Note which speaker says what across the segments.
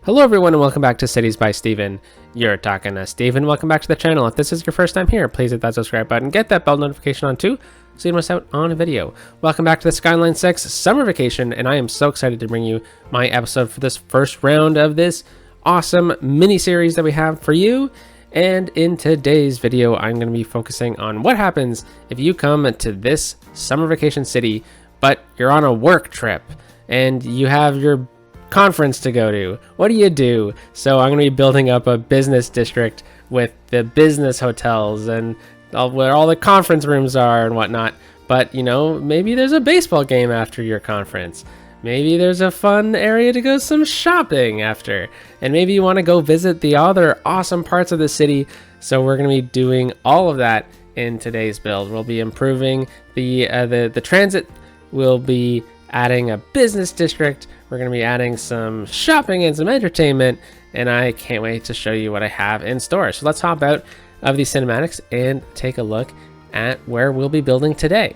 Speaker 1: Hello everyone and welcome back to Cities by Steven. You're talking to Steven. Welcome back to the channel. If this is your first time here, please hit that subscribe button. Get that bell notification on too, so you don't miss out on a video. Welcome back to the Skyline6 summer vacation, and I am so excited to bring you my episode for this first round of this awesome mini-series that we have for you. And in today's video, I'm going to be focusing on what happens if you come to this summer vacation city, but you're on a work trip and you have your conference to go to. What do you do? So I'm going to be building up a business district with the business hotels and where all the conference rooms are and whatnot. But, you know, maybe there's a baseball game after your conference. Maybe there's a fun area to go some shopping after. And maybe you want to go visit the other awesome parts of the city. So we're going to be doing all of that in today's build. We'll be improving the transit. We'll be adding a business district. We're going to be adding some shopping and some entertainment, and I can't wait to show you what I have in store. So let's hop out of these cinematics and take a look at where we'll be building today.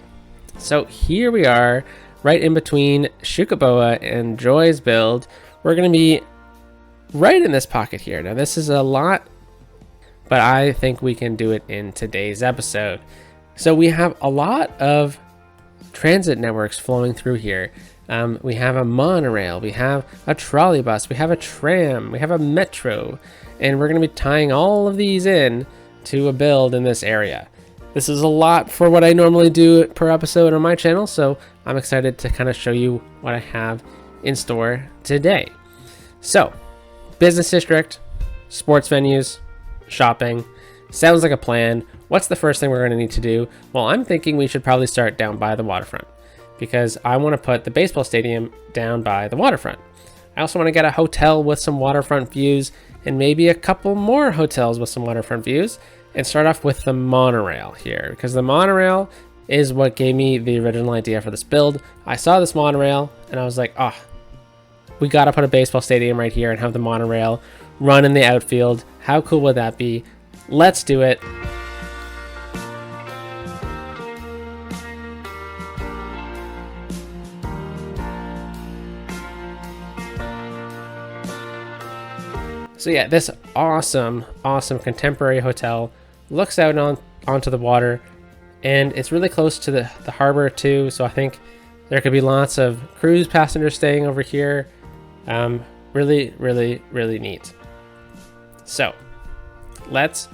Speaker 1: So here we are, right in between Shukaboa and Joy's build. We're going to be right in this pocket here. Now this is a lot, but I think we can do it in today's episode. So we have a lot of transit networks flowing through here. We have a monorail, we have a trolley bus, we have a tram, we have a metro, and we're going to be tying all of these in to a build in this area. This is a lot for what I normally do per episode on my channel, so I'm excited to kind of show you what I have in store today. So, business district, sports venues, shopping, sounds like a plan. What's the first thing we're going to need to do? Well, I'm thinking we should probably start down by the waterfront, because I want to put the baseball stadium down by the waterfront. I also want to get a hotel with some waterfront views and maybe a couple more hotels with some waterfront views, and start off with the monorail here, because the monorail is what gave me the original idea for this build. I saw this monorail and I was like, oh, we got to put a baseball stadium right here and have the monorail run in the outfield. How cool would that be? Let's do it. So yeah, this awesome contemporary hotel looks out onto the water, and it's really close to the harbor too. So I think there could be lots of cruise passengers staying over here. Really neat. So let's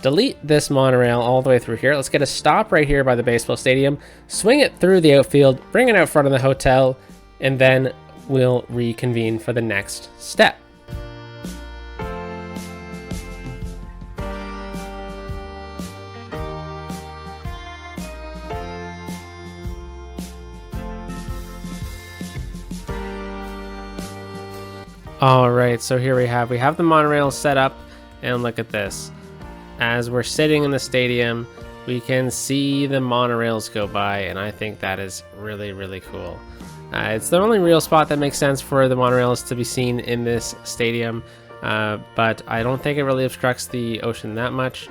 Speaker 1: delete this monorail all the way through here. Let's get a stop right here by the baseball stadium, swing it through the outfield, bring it out front of the hotel, and then we'll reconvene for the next step. All right, so here we have the monorail set up, and look at this. As we're sitting in the stadium, we can see the monorails go by, and I think that is really cool. It's the only real spot that makes sense for the monorails to be seen in this stadium, but I don't think it really obstructs the ocean that much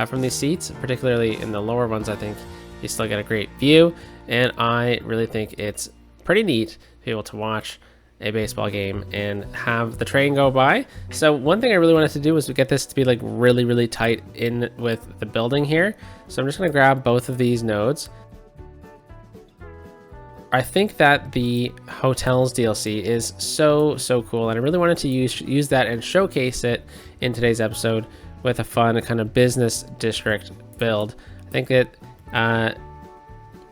Speaker 1: from these seats, particularly in the lower ones. I think you still get a great view, and I really think it's pretty neat to be able to watch a baseball game and have the train go by. So one thing I really wanted to do was to get this to be like really tight in with the building here. So I'm just going to grab both of these nodes. I think that the hotels DLC is so cool, and I really wanted to use that and showcase it in today's episode with a fun kind of business district build. I think it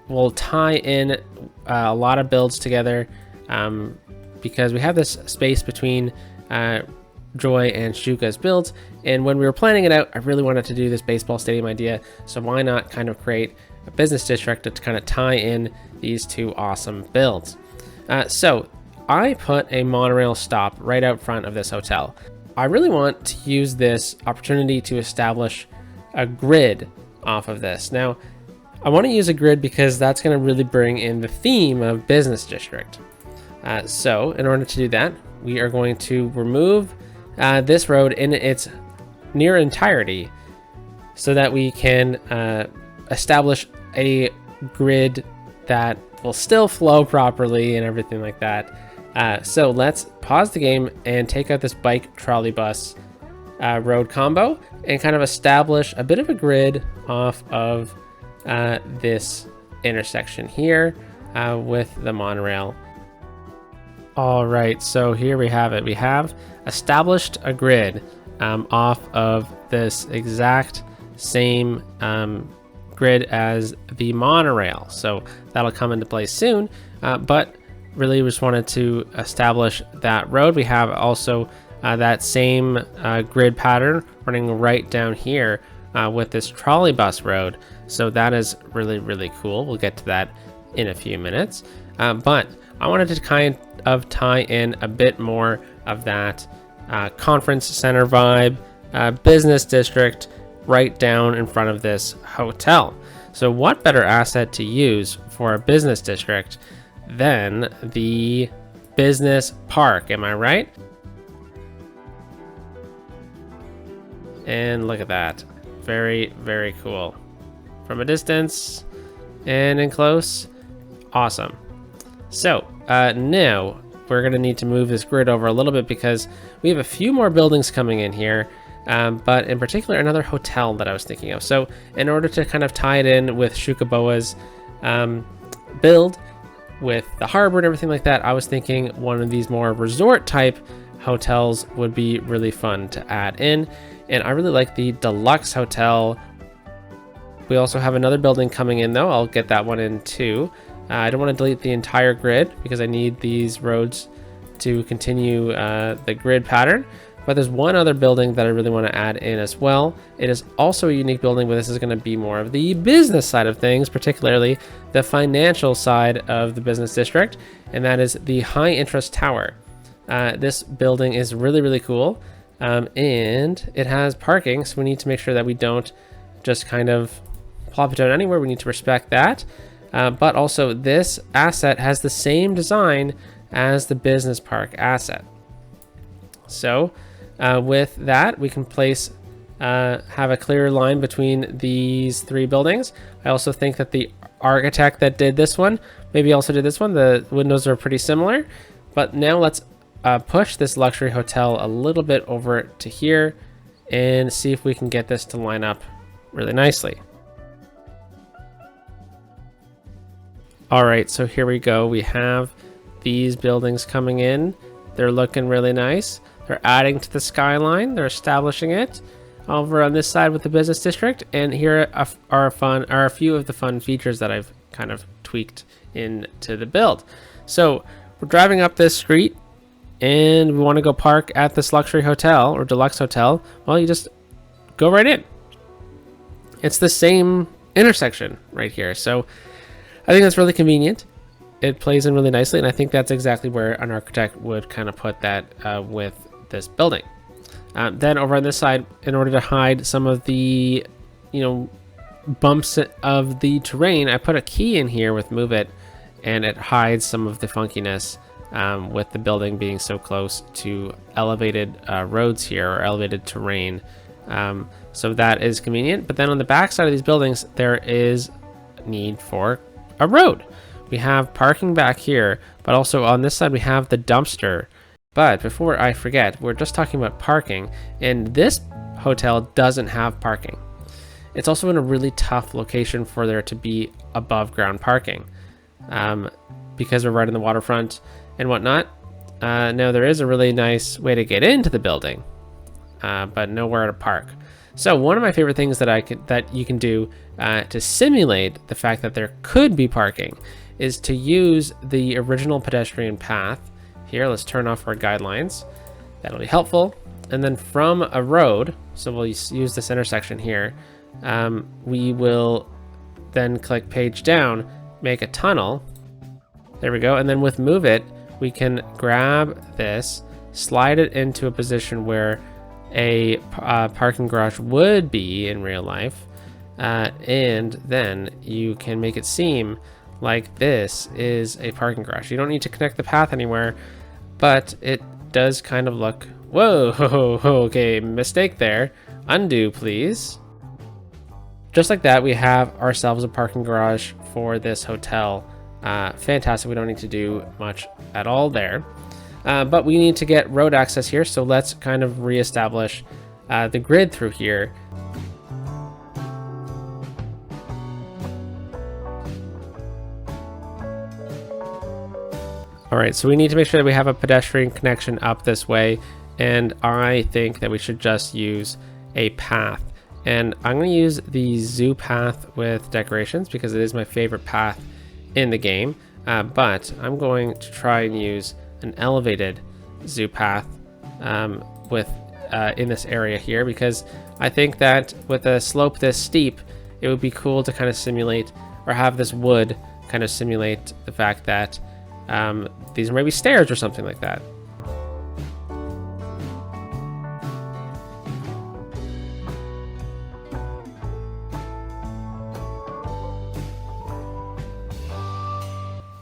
Speaker 1: will tie in a lot of builds together, because we have this space between Joy and Shuka's builds, and when we were planning it out, I really wanted to do this baseball stadium idea, so why not kind of create a business district to kind of tie in these two awesome builds. So I put a monorail stop right out front of this hotel. I really want to use this opportunity to establish a grid off of this. Now, I want to use a grid because that's going to really bring in the theme of business district. So in order to do that, we are going to remove this road in its near entirety so that we can establish a grid that will still flow properly and everything like that. So let's pause the game and take out this bike trolley bus road combo and kind of establish a bit of a grid off of this intersection here with the monorail. All right, so here we have it. We have established a grid off of this exact same grid as the monorail. So that'll come into play soon, but really we just wanted to establish that road. We have also that same grid pattern running right down here with this trolley bus road. So that is really, really cool. We'll get to that in a few minutes. But I wanted to kind of tie in a bit more of that conference center vibe, business district right down in front of this hotel. So what better asset to use for a business district than the business park, am I right? And look at that. Very, very cool. From a distance and in close, awesome. So now we're going to need to move this grid over a little bit because we have a few more buildings coming in here, but in particular another hotel that I was thinking of. So in order to kind of tie it in with Shukaboa's build with the harbor and everything like that, I was thinking one of these more resort type hotels would be really fun to add in. And I really like the deluxe hotel. We also have another building coming in though. I'll get that one in too. I don't want to delete the entire grid because I need these roads to continue the grid pattern. But there's one other building that I really want to add in as well. It is also a unique building, but this is going to be more of the business side of things, particularly the financial side of the business district, and that is the high interest tower. This building is really, really cool, and it has parking, so we need to make sure that we don't just kind of plop it down anywhere. We need to respect that. But also this asset has the same design as the business park asset. So with that, we can have a clear line between these three buildings. I also think that the architect that did this one maybe also did this one. The windows are pretty similar, but now let's push this luxury hotel a little bit over to here and see if we can get this to line up really nicely. All right, so here we go. We have these buildings coming in. They're looking really nice. They're adding to the skyline. They're establishing it over on this side with the business district. And here are a few of the fun features that I've kind of tweaked into the build. So we're driving up this street and we want to go park at this luxury hotel or deluxe hotel. Well, you just go right in. It's the same intersection right here. So I think that's really convenient. It plays in really nicely, and I think that's exactly where an architect would kind of put that with this building. Then over on this side, in order to hide some of the, bumps of the terrain, I put a key in here with Move It, and it hides some of the funkiness with the building being so close to elevated roads here or elevated terrain. So that is convenient. But then on the back side of these buildings, there is need for a road. We have parking back here, but also on this side we have the dumpster. But before I forget, we're just talking about parking, and this hotel doesn't have parking. It's also in a really tough location for there to be above ground parking because we're right in the waterfront and whatnot. Now there is a really nice way to get into the building, but nowhere to park. So one of my favorite things that you can do to simulate the fact that there could be parking is to use the original pedestrian path. Here, let's turn off our guidelines. That'll be helpful. And then from a road, so we'll use this intersection here, we will then click page down, make a tunnel. There we go. And then with Move It, we can grab this, slide it into a position where a parking garage would be in real life, and then you can make it seem like this is a parking garage. You don't need to connect the path anywhere, but it does kind of look, whoa, okay, mistake there. Undo, please. Just like that, we have ourselves a parking garage for this hotel. Fantastic. We don't need to do much at all there. but we need to get road access here, so let's kind of reestablish the grid through here. All right, so we need to make sure that we have a pedestrian connection up this way, and I think that we should just use a path. And I'm going to use the zoo path with decorations because it is my favorite path in the game, but I'm going to try and use an elevated zoo path in this area here, because I think that with a slope this steep, it would be cool to kind of simulate, or have this wood kind of simulate the fact that these are maybe stairs or something like that.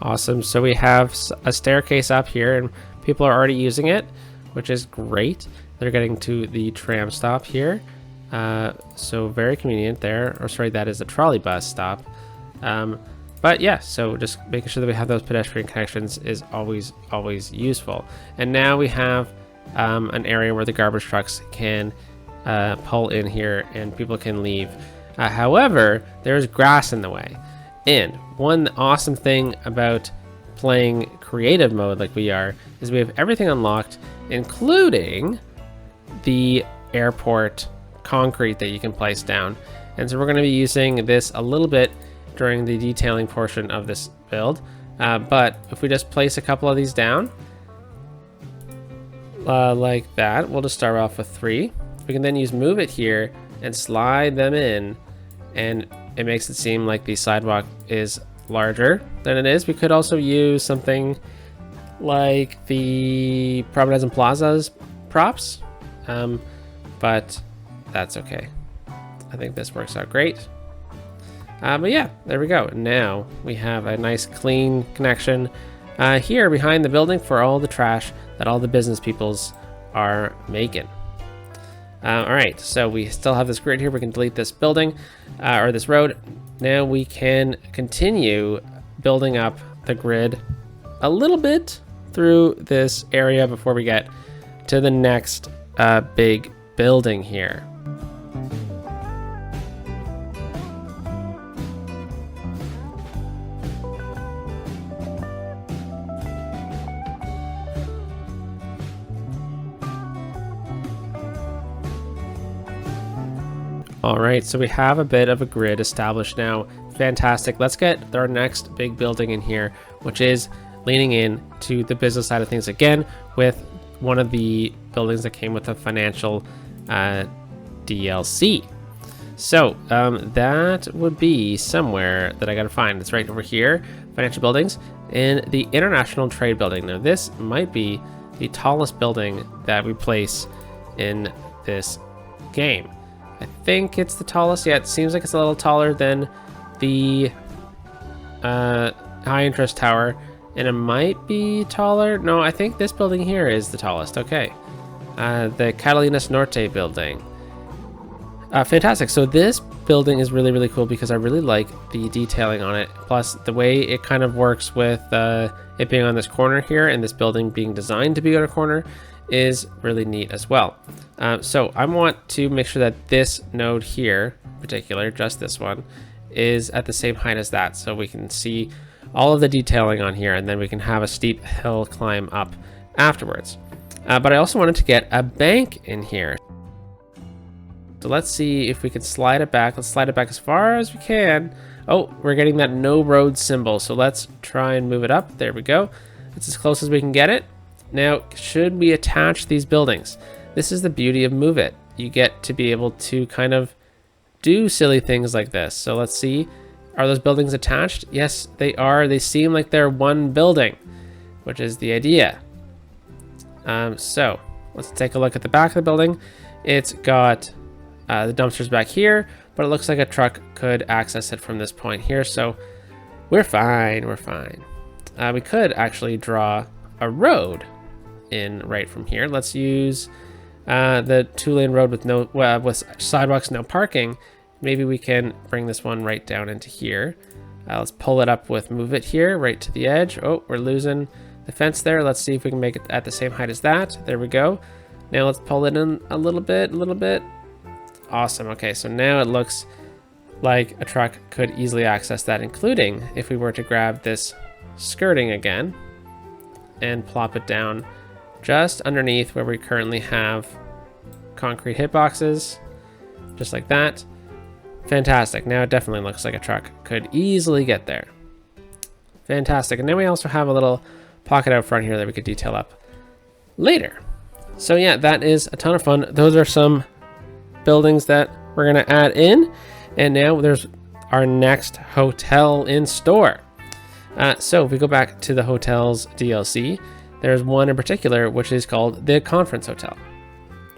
Speaker 1: Awesome, so we have a staircase up here and people are already using it, which is great. They're getting to the tram stop here. So very convenient there, or sorry, that is a trolley bus stop. But yeah, so just making sure that we have those pedestrian connections is always useful. And now we have an area where the garbage trucks can pull in here and people can leave. However, there's grass in the way. And one awesome thing about playing creative mode like we are is we have everything unlocked, including the airport concrete that you can place down. And so we're going to be using this a little bit during the detailing portion of this build, but if we just place a couple of these down like that, we'll just start off with 3. We can then use move it here and slide them in, and it makes it seem like the sidewalk is larger than it is. We could also use something like the Promenades and Plazas props, but that's okay. I think this works out great. But yeah, there we go. Now we have a nice clean connection here behind the building for all the trash that all the business peoples are making. All right, so we still have this grid here. We can delete this building or this road. Now we can continue building up the grid a little bit through this area before we get to the next big building here. All right, so we have a bit of a grid established now. Fantastic. Let's get our next big building in here, which is leaning in to the business side of things again with one of the buildings that came with a financial DLC. So that would be somewhere that I got to find. It's right over here, financial buildings, and the International Trade Building. Now this might be the tallest building that we place in this game. I think it's the tallest. Yeah, it seems like it's a little taller than the high interest tower, and it might be taller. No, I think this building here is the tallest. Okay, the Catalinas Norte building. Fantastic. So this building is really cool because I really like the detailing on it. Plus the way it kind of works with it being on this corner here and this building being designed to be on a corner is really neat as well. So I want to make sure that this node here in particular, just this one, is at the same height as that, so we can see all of the detailing on here, and then we can have a steep hill climb up afterwards. But I also wanted to get a bank in here. So let's see if we can slide it back. Let's slide it back as far as we can. Oh, we're getting that no road symbol, so let's try and move it up. There we go. It's as close as we can get it. Now, should we attach these buildings? This is the beauty of Move It. You get to be able to kind of do silly things like this. So let's see, are those buildings attached? Yes, they are. They seem like they're one building, which is the idea. So let's take a look at the back of the building. It's got the dumpsters back here, but it looks like a truck could access it from this point here. So we're fine, we're fine. We could actually draw a road in right from here. Let's use the 2-lane road with no with sidewalks, no parking. Maybe we can bring this one right down into here. Let's pull it up with Move It here, right to the edge. Oh, we're losing the fence there. Let's see if we can make it at the same height as that. There we go. Now let's pull it in a little bit, Awesome. Okay, so now it looks like a truck could easily access that, including if we were to grab this skirting again and plop it down just underneath where we currently have concrete hitboxes, just like that. Fantastic. Now it definitely looks like a truck could easily get there. Fantastic. And then we also have a little pocket out front here that we could detail up later. So yeah, that is a ton of fun. Those are some buildings that we're going to add in. And now there's our next hotel in store. So if we go back to the hotels DLC, there's one in particular, which is called the Conference Hotel.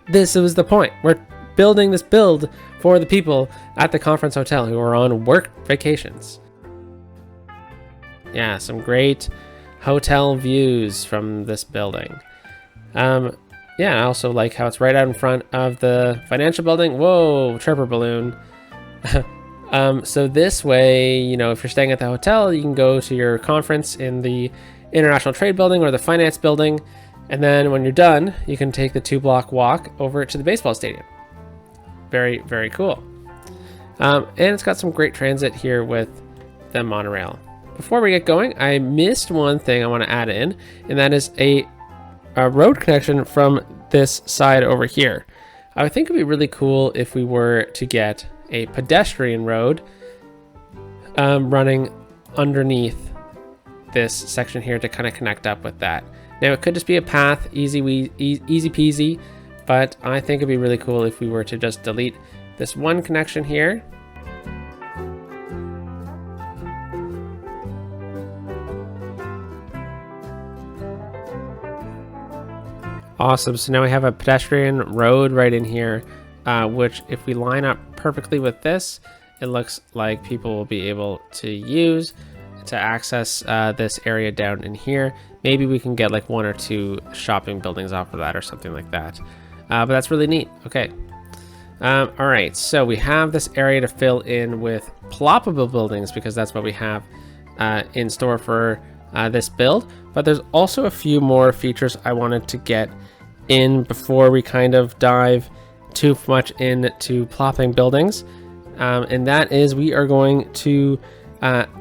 Speaker 1: This was the point. We're building this build for the people at the Conference Hotel who are on work vacations. Yeah, some great hotel views from this building. Yeah, I also like how it's right out in front of the financial building. Whoa, chirper balloon. So this way, you know, if you're staying at the hotel, you can go to your conference in the International Trade Building or the Finance Building. And then when you're done, you can take the 2-block walk over to the baseball stadium. Very, very cool. And it's got some great transit here with the monorail. Before we get going, I missed one thing I want to add in, and that is a road connection from this side over here. I would think it'd be really cool if we were to get a pedestrian road running underneath this section here to kind of connect up with that. Now it could just be a path, easy peasy, but I think it'd be really cool if we were to just delete this one connection here. Awesome, so now we have a pedestrian road right in here, which if we line up perfectly with this, it looks like people will be able to use to access this area down in here. Maybe we can get like 1 or 2 shopping buildings off of that or something like that. But that's really neat. Okay. All right, so we have this area to fill in with ploppable buildings because that's what we have in store for this build. But there's also a few more features I wanted to get in before we kind of dive too much into plopping buildings. And that is we are going to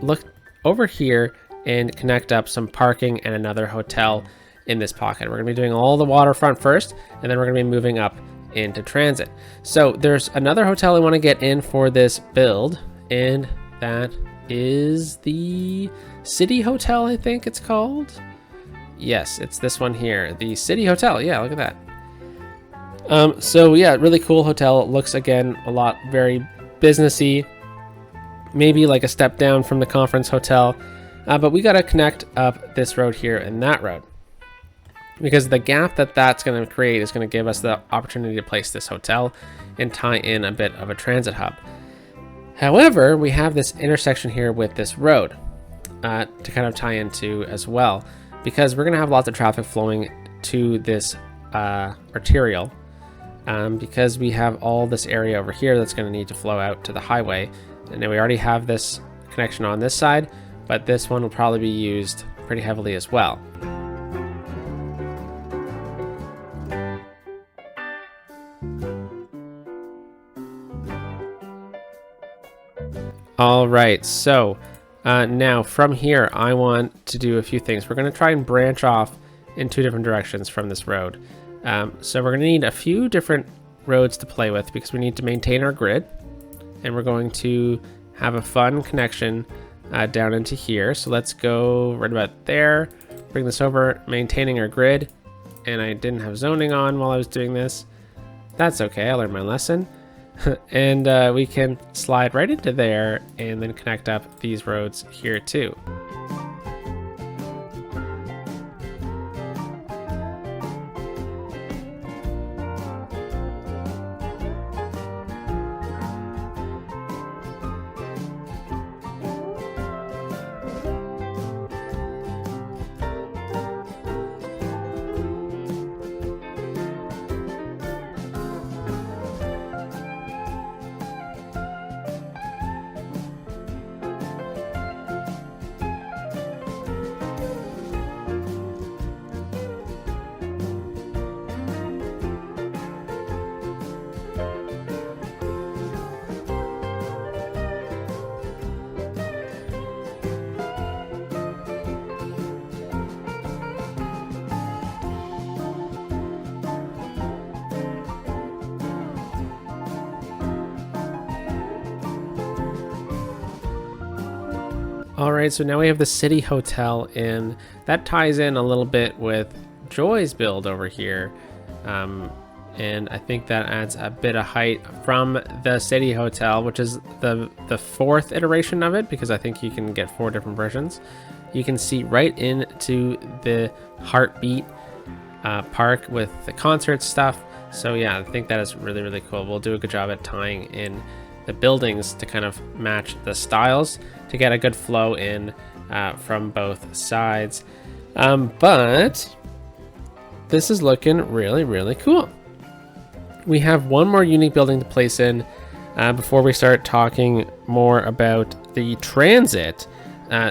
Speaker 1: look over here and connect up some parking and another hotel in this pocket. We're going to be doing all the waterfront first, and then we're going to be moving up into transit. So there's another hotel I want to get in for this build, and that is the City Hotel, I think it's called. Yes, it's this one here, the City Hotel. Yeah, look at that. So yeah, really cool hotel. It looks, again, a lot very businessy, maybe like a step down from the Conference Hotel. But we got to connect up this road here and that road, because the gap that that's going to create is going to give us the opportunity to place this hotel and tie in a bit of a transit hub. However, we have this intersection here with this road to kind of tie into as well, because we're going to have lots of traffic flowing to this arterial, because we have all this area over here that's going to need to flow out to the highway. And then we already have this connection on this side, but this one will probably be used pretty heavily as well. All right, so now from here, I want to do a few things. We're going to try and branch off in 2 different directions from this road. So we're going to need a few different roads to play with because we need to maintain our grid, and we're going to have a fun connection down into here. So let's go right about there, bring this over, maintaining our grid. And I didn't have zoning on while I was doing this. That's okay, I learned my lesson. And we can slide right into there and then connect up these roads here too. All right, so now we have the City Hotel, and that ties in a little bit with Joy's build over here. And I think that adds a bit of height from the City Hotel, which is the fourth iteration of it, because I think you can get 4 different versions. You can see right into the Heartbeat park with the concert stuff. So yeah, I think that is really, really cool. We'll do a good job at tying in the buildings to kind of match the styles to get a good flow in from both sides. But this is looking really, really cool. We have one more unique building to place in before we start talking more about the transit.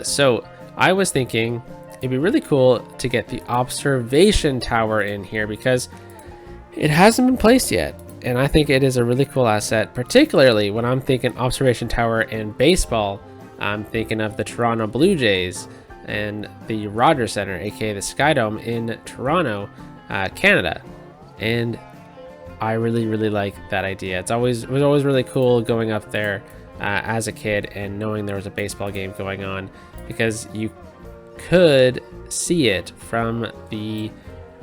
Speaker 1: So I was thinking it'd be really cool to get the observation tower in here because it hasn't been placed yet. And I think it is a really cool asset, particularly when I'm thinking observation tower in baseball. I'm thinking of the Toronto Blue Jays and the Rogers Center, aka the Sky Dome in Toronto, Canada. And I really, really like that idea. It was always really cool going up there as a kid and knowing there was a baseball game going on, because you could see it from the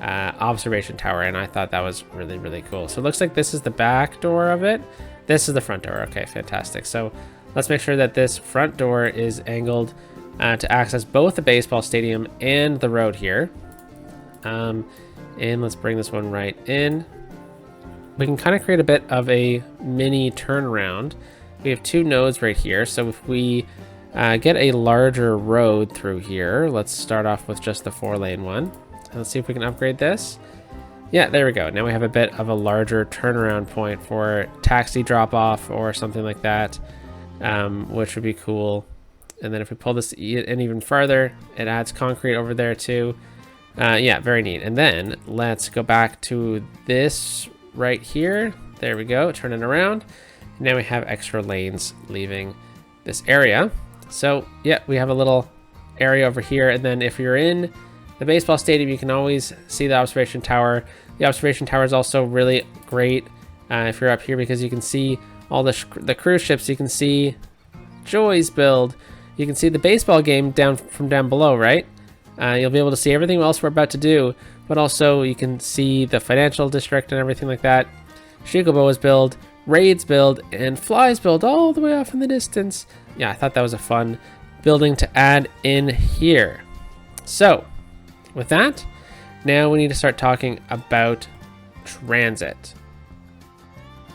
Speaker 1: observation tower, and I thought that was really, really cool. So it looks like this is the back door of it. This is the front door. Okay, fantastic. So let's make sure that this front door is angled to access both the baseball stadium and the road here. And let's bring this one right in. We can kind of create a bit of a mini turnaround. We have 2 nodes right here. So if we get a larger road through here, let's start off with just the 4-lane one. Let's see if we can upgrade this. Yeah, there we go. Now we have a bit of a larger turnaround point for taxi drop off or something like that, which would be cool. And then if we pull this in even farther, it adds concrete over there too. Yeah, very neat. And then let's go back to this right here. There we go. Turn it around. Now we have extra lanes leaving this area. So yeah, we have a little area over here. And then if you're in the baseball stadium, you can always see the observation tower. The observation tower is also really great if you're up here, because you can see all the cruise ships. You can see Joy's build. You can see the baseball game from down below, right? You'll be able to see everything else we're about to do, but also you can see the financial district and everything like that. Shugobo's build, Raid's build, and Fly's build all the way off in the distance. Yeah, I thought that was a fun building to add in here. So with that, now we need to start talking about transit.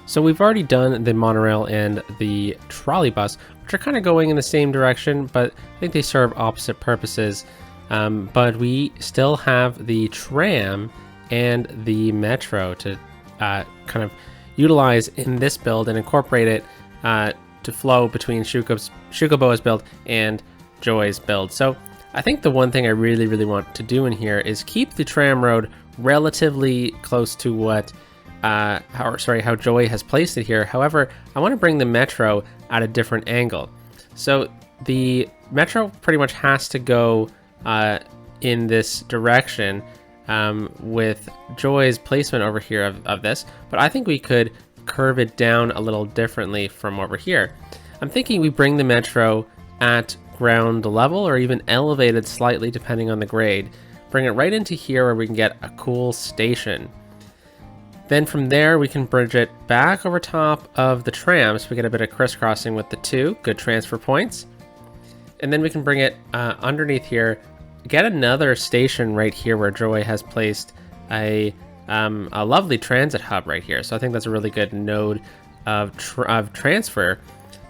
Speaker 1: So we've already done the monorail and the trolley bus, which are kind of going in the same direction, but I think they serve opposite purposes. But we still have the tram and the metro to kind of utilize in this build and incorporate it to flow between Shugobo's build and Joy's build. So I think the one thing I really, really want to do in here is keep the tram road relatively close to what how Joy has placed it here. However, I want to bring the metro at a different angle. So the metro pretty much has to go in this direction with Joy's placement over here of this, but I think we could curve it down a little differently from over here. I'm thinking we bring the metro at ground level or even elevated slightly depending on the grade. Bring it right into here where we can get a cool station. Then from there we can bridge it back over top of the tram so we get a bit of crisscrossing with the 2 good transfer points. And then we can bring it underneath here, get another station right here where Joy has placed a lovely transit hub right here. So I think that's a really good node of transfer.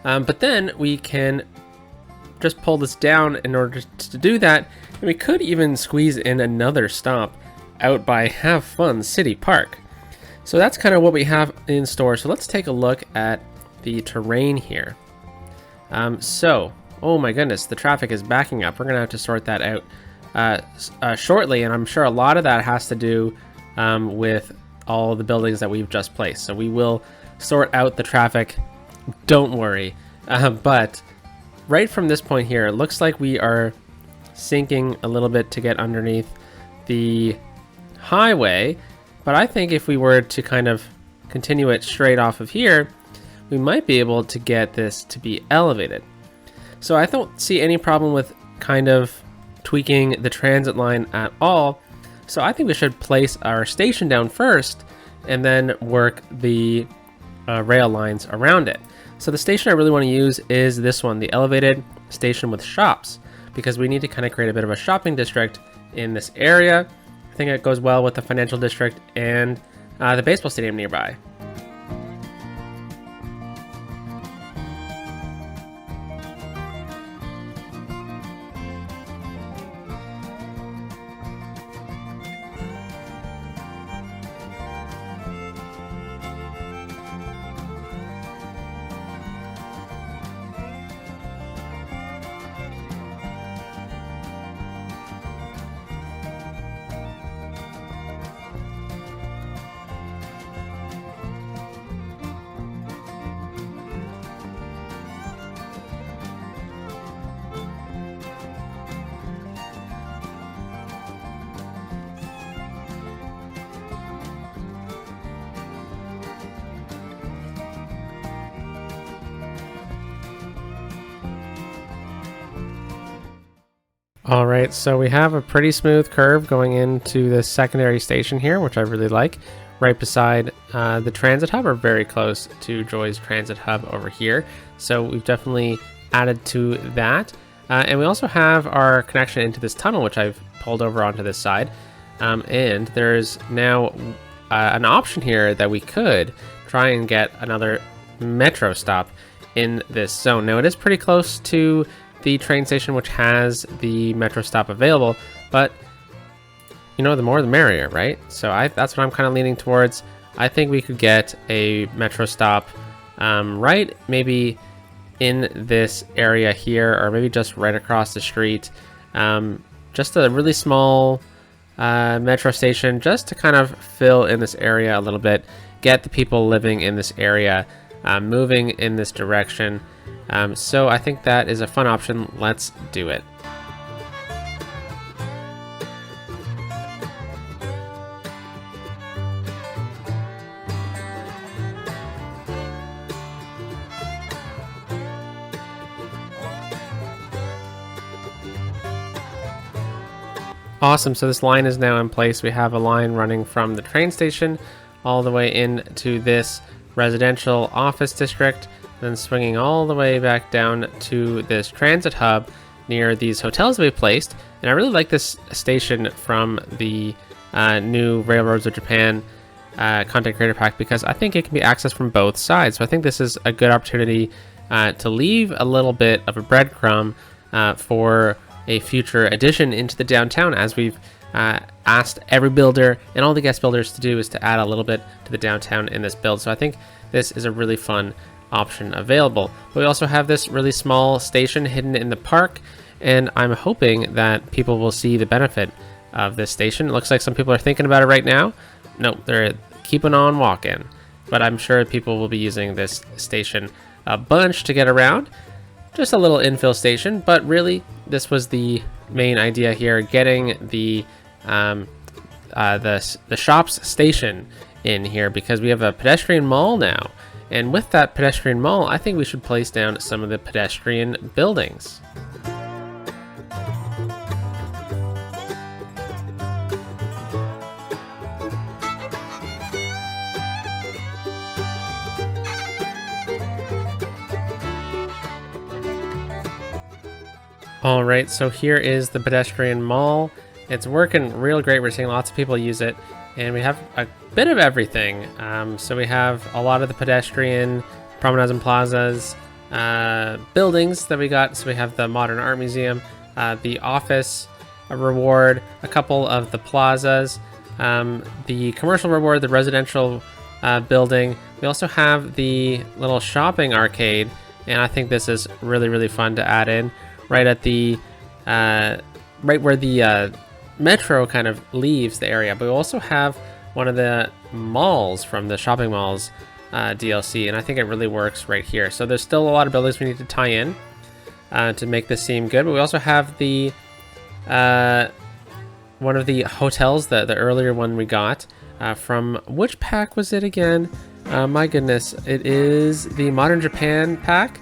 Speaker 1: But then we can just pull this down in order to do that. And we could even squeeze in another stop out by Have Fun City Park. So that's kind of what we have in store. So let's take a look at the terrain here. Oh my goodness, the traffic is backing up. We're gonna have to sort that out shortly, and I'm sure a lot of that has to do with all the buildings that we've just placed. So we will sort out the traffic, don't worry. But right from this point here, it looks like we are sinking a little bit to get underneath the highway. But I think if we were to kind of continue it straight off of here, we might be able to get this to be elevated. So I don't see any problem with kind of tweaking the transit line at all. So I think we should place our station down first and then work the rail lines around it. So the station I really want to use is this one, the elevated station with shops, because we need to kind of create a bit of a shopping district in this area. I think it goes well with the financial district and the baseball stadium nearby. All right, so we have a pretty smooth curve going into the secondary station here, which I really like, right beside the transit hub, or very close to Joy's transit hub over here. So we've definitely added to that. And we also have our connection into this tunnel, which I've pulled over onto this side. And there's now an option here that we could try and get another metro stop in this zone. Now it is pretty close to the train station, which has the metro stop available, but you know, the more the merrier, right? So that's what I'm kind of leaning towards. I think we could get a metro stop right maybe in this area here, or maybe just right across the street. Just a really small metro station, just to kind of fill in this area a little bit, get the people living in this area moving in this direction. So I think that is a fun option. Let's do it. Awesome, so this line is now in place. We have a line running from the train station all the way into this residential office district, then swinging all the way back down to this transit hub near these hotels that we placed. And I really like this station from the new Railroads of Japan content creator pack, because I think it can be accessed from both sides. So I think this is a good opportunity to leave a little bit of a breadcrumb for a future addition into the downtown, as we've asked every builder and all the guest builders to do, is to add a little bit to the downtown in this build. So I think this is a really fun option available. But we also have this really small station hidden in the park, and I'm hoping that people will see the benefit of this station. It looks like some people are thinking about it right now. No, they're keeping on walking, but I'm sure people will be using this station a bunch to get around. Just a little infill station, but really this was the main idea here, getting the shops station in here, because we have a pedestrian mall now. And with that pedestrian mall, I think we should place down some of the pedestrian buildings. All right, so here is the pedestrian mall. It's working real great. We're seeing lots of people use it, and we have a bit of everything. So we have a lot of the pedestrian promenades and plazas buildings that we got. So we have the Modern Art Museum, the office reward, a couple of the plazas, the commercial reward, the residential building. We also have the little shopping arcade, and I think this is really, really fun to add in right at the right where the metro kind of leaves the area. But we also have one of the malls from the shopping malls DLC, and I think it really works right here. So there's still a lot of buildings we need to tie in to make this seem good. But we also have the one of the hotels, the earlier one we got from, which pack was it again? My goodness, it is the Modern Japan pack.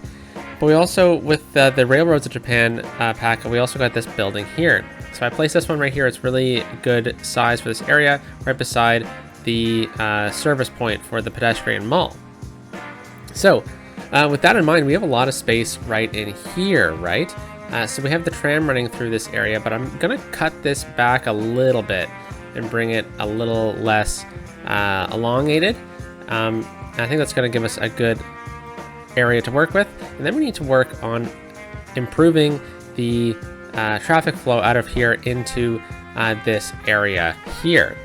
Speaker 1: But we also, with the Railroads of Japan pack, we also got this building here. So I placed this one right here. It's really good size for this area, right beside the service point for the Pedestrian Mall. So with that in mind, we have a lot of space right in here, right? So we have the tram running through this area, but I'm gonna cut this back a little bit and bring it a little less elongated. I think that's gonna give us a good area to work with. And then we need to work on improving the traffic flow out of here into this area here.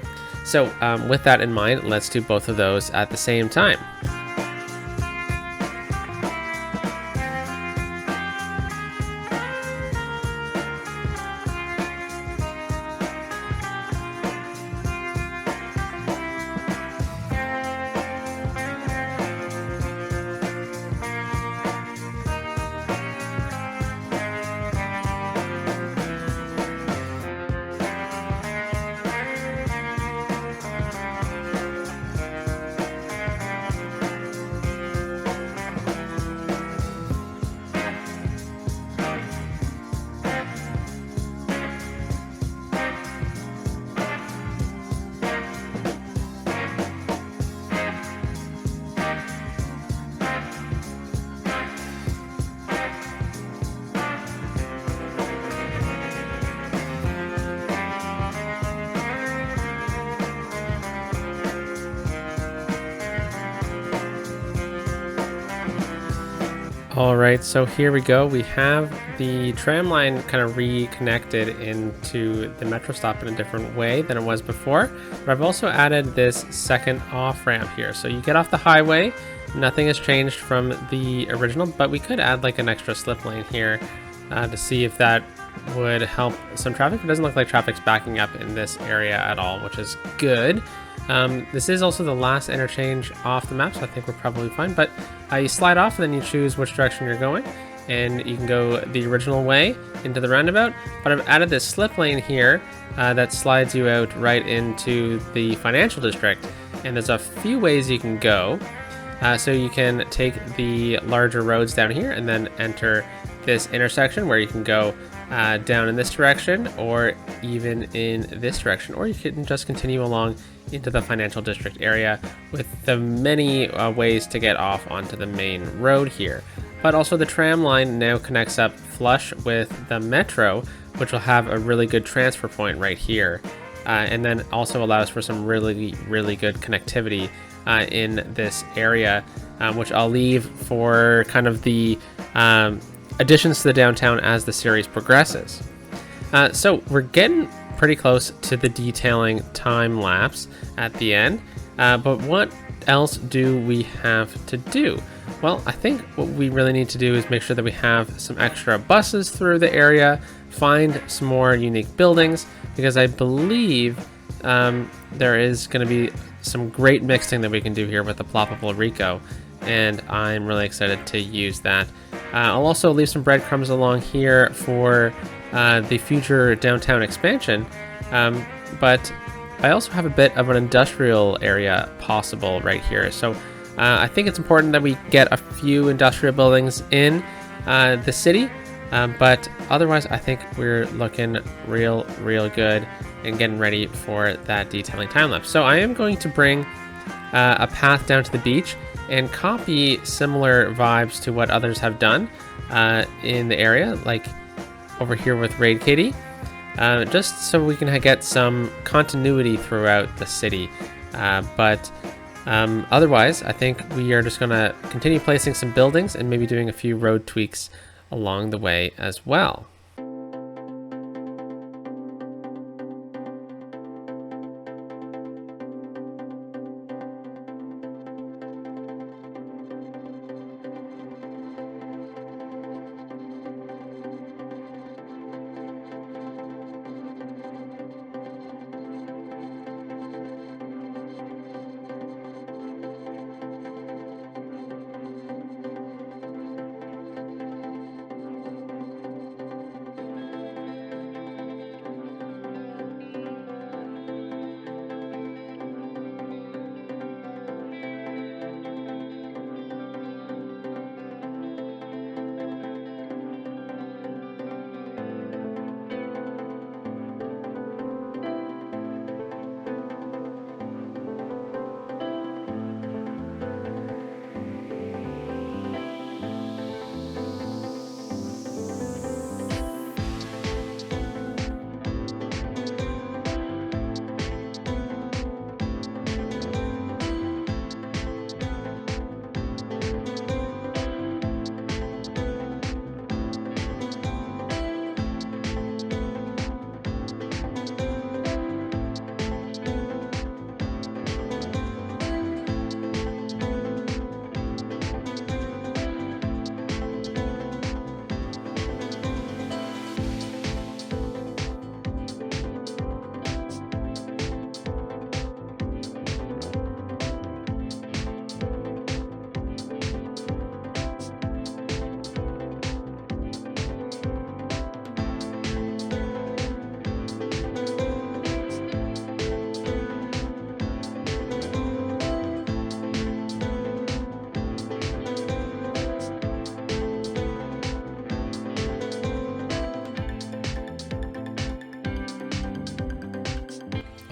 Speaker 1: So with that in mind, let's do both of those at the same time. All right, so here we go. We have the tram line kind of reconnected into the metro stop in a different way than it was before. But I've also added this second off ramp here. So you get off the highway, nothing has changed from the original, but we could add like an extra slip lane here to see if that would help some traffic. It doesn't look like traffic's backing up in this area at all, which is good. This is also the last interchange off the map, so I think we're probably fine. But you slide off and then you choose which direction you're going, and you can go the original way into the roundabout. But I've added this slip lane here that slides you out right into the financial district, and there's a few ways you can go. So you can take the larger roads down here and then enter this intersection where you can go down in this direction or even in this direction, or you can just continue along into the financial district area with the many ways to get off onto the main road here. But also the tram line now connects up flush with the metro, which will have a really good transfer point right here, and then also allows for some really good connectivity in this area, which I'll leave for kind of the additions to the downtown as the series progresses. So we're getting pretty close to the detailing time lapse at the end, but what else do we have to do? Well, I think what we really need to do is make sure that we have some extra buses through the area, find some more unique buildings, because I believe there is going to be some great mixing that we can do here with the ploppable Rico, and I'm really excited to use that. I'll also leave some breadcrumbs along here for the future downtown expansion, but I also have a bit of an industrial area possible right here. So I think it's important that we get a few industrial buildings in the city, but otherwise I think we're looking real good and getting ready for that detailing time lapse. So I am going to bring a path down to the beach and copy similar vibes to what others have done in the area, like over here with Raid Katie, just so we can get some continuity throughout the city. But otherwise, I think we are just going to continue placing some buildings and maybe doing a few road tweaks along the way as well.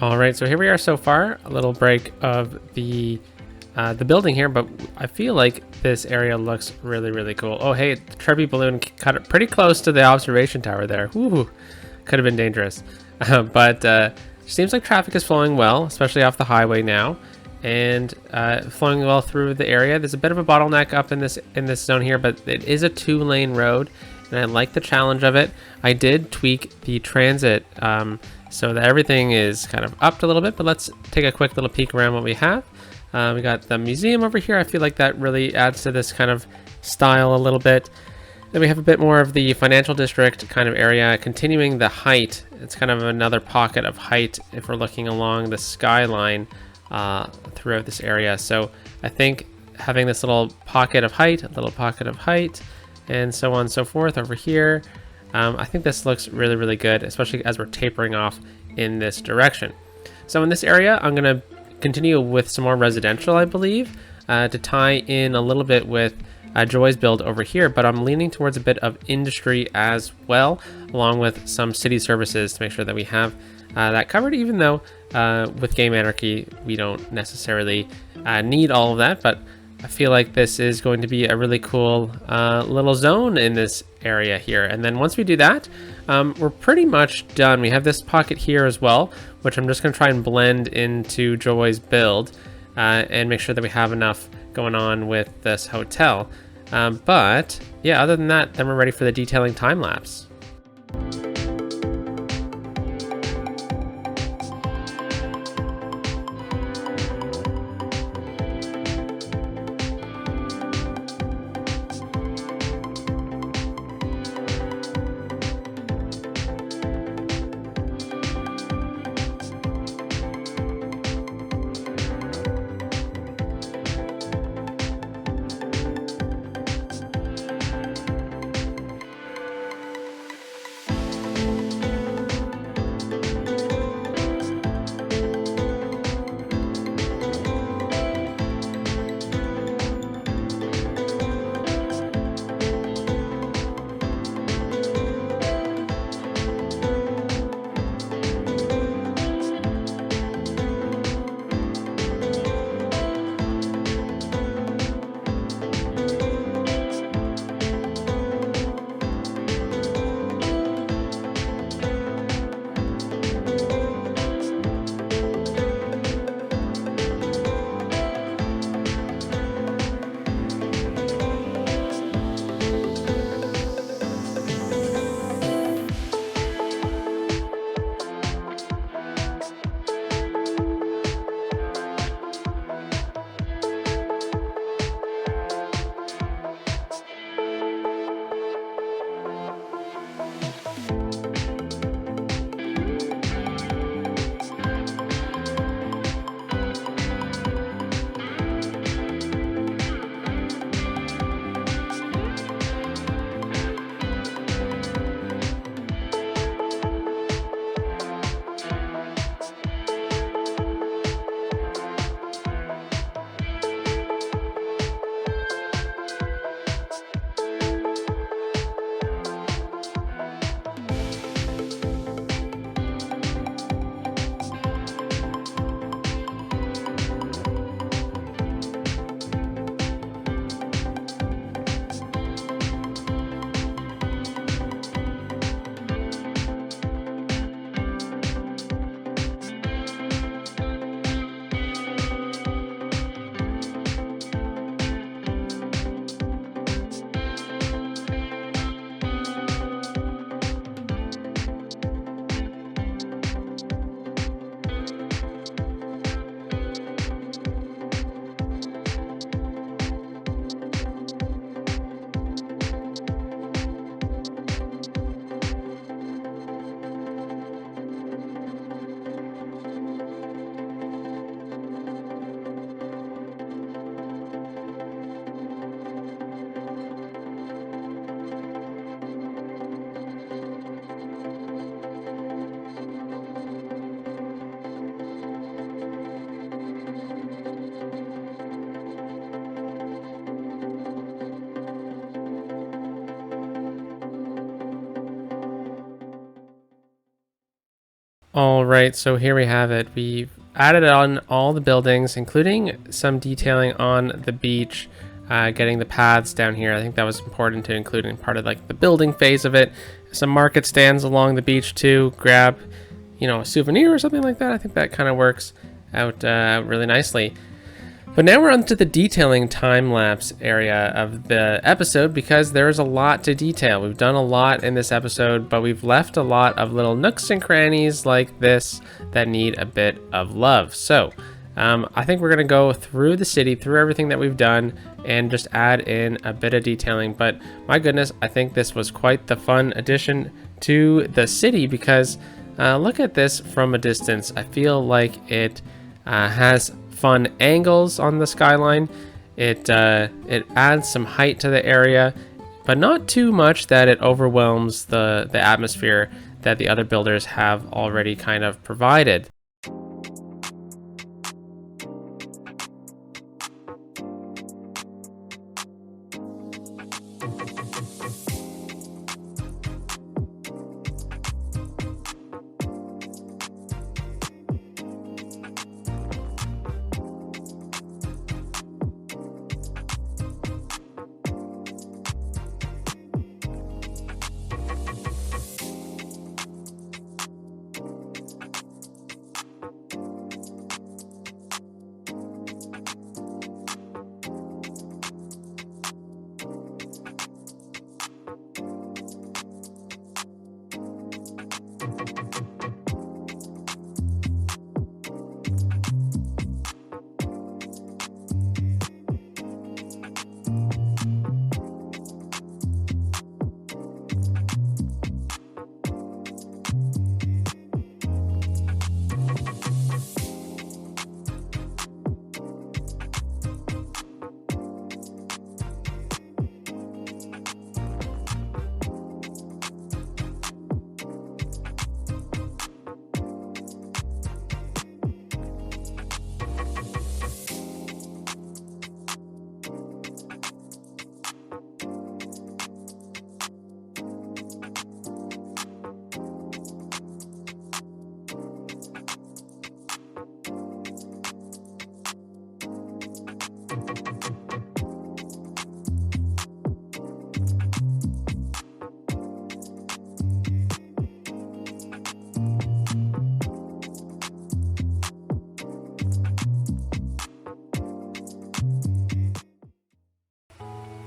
Speaker 1: All right, so here we are so far. A little break of the building here, but I feel like this area looks really, really cool. Oh, hey, the Trevi balloon cut it pretty close to the observation tower there. Ooh, could have been dangerous. But seems like traffic is flowing well, especially off the highway now, and flowing well through the area. There's a bit of a bottleneck up in this zone here, but it is a 2-lane road, and I like the challenge of it. I did tweak the transit so that everything is kind of upped a little bit, but let's take a quick little peek around what we have. We got the museum over here. I feel like that really adds to this kind of style a little bit. Then we have a bit more of the financial district kind of area, continuing the height. It's kind of another pocket of height if we're looking along the skyline throughout this area. So I think having this little pocket of height, a little pocket of height, and so on and so forth over here, I think this looks really, really good, especially as we're tapering off in this direction. So in this area, I'm going to continue with some more residential, I believe, to tie in a little bit with Joy's build over here, but I'm leaning towards a bit of industry as well, along with some city services to make sure that we have that covered, even though with Game Anarchy, we don't necessarily need all of that, but I feel like this is going to be a really cool little zone in this area here. And then once we do that, we're pretty much done. We have this pocket here as well, which I'm just going to try and blend into Joy's build and make sure that we have enough going on with this hotel. But yeah, other than that, then we're ready for the detailing time lapse. All right, so here we have it. We've added on all the buildings, including some detailing on the beach, getting the paths down here. I think that was important to include in part of like the building phase of it. Some market stands along the beach to grab, you know, a souvenir or something like that. I think that kind of works out really nicely. But now we're on to the detailing time-lapse area of the episode because there's a lot to detail. We've done a lot in this episode, but we've left a lot of little nooks and crannies like this that need a bit of love. So I think we're going to go through the city, through everything that we've done, and just add in a bit of detailing. But my goodness, I think this was quite the fun addition to the city because look at this from a distance. I feel like it has fun angles on the skyline. It adds some height to the area, but not too much that it overwhelms the atmosphere that the other builders have already kind of provided.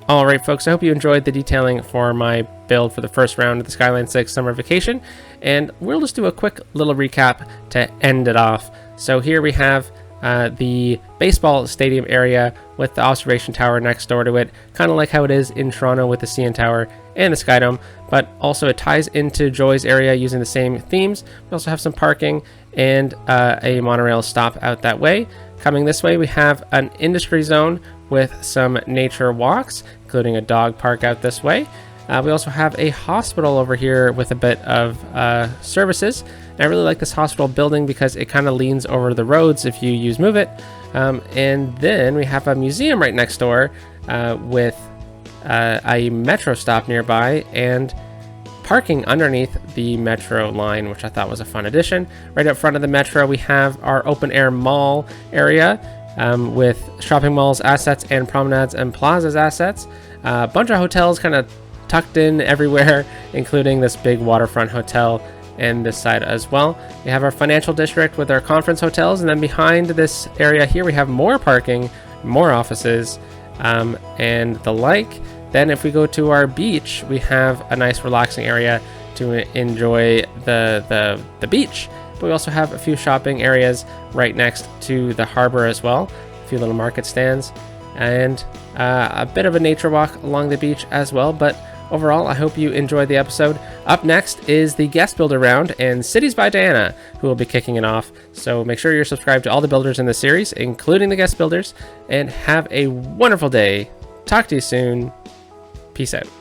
Speaker 1: All right, folks, I hope you enjoyed the detailing for my build for the first round of the Skyline6 summer vacation, and we'll just do a quick little recap to end it off. So here we have the baseball stadium area with the observation tower next door to it, kind of like how it is in Toronto with the CN Tower and the Sky Dome, but also it ties into Joy's area using the same themes. We also have some parking and a monorail stop out that way. Coming this way, we have an industry zone with some nature walks, including a dog park out this way. We also have a hospital over here with a bit of services. And I really like this hospital building because it kind of leans over the roads if you use Move It. And then we have a museum right next door with a metro stop nearby and parking underneath the metro line, which I thought was a fun addition. Right up front of the metro, we have our open air mall area with shopping malls assets and promenades and plazas assets. A bunch of hotels kind of tucked in everywhere, including this big waterfront hotel and this side as well. We have our financial district with our conference hotels, and then behind this area here we have more parking, more offices, and the like. Then if we go to our beach, we have a nice relaxing area to enjoy the beach. But we also have a few shopping areas right next to the harbor as well, a few little market stands, and a bit of a nature walk along the beach as well. But overall, I hope you enjoyed the episode. Up next is the guest builder round and Cities by Diana, who will be kicking it off. So make sure you're subscribed to all the builders in the series, including the guest builders, and have a wonderful day. Talk to you soon. Peace out.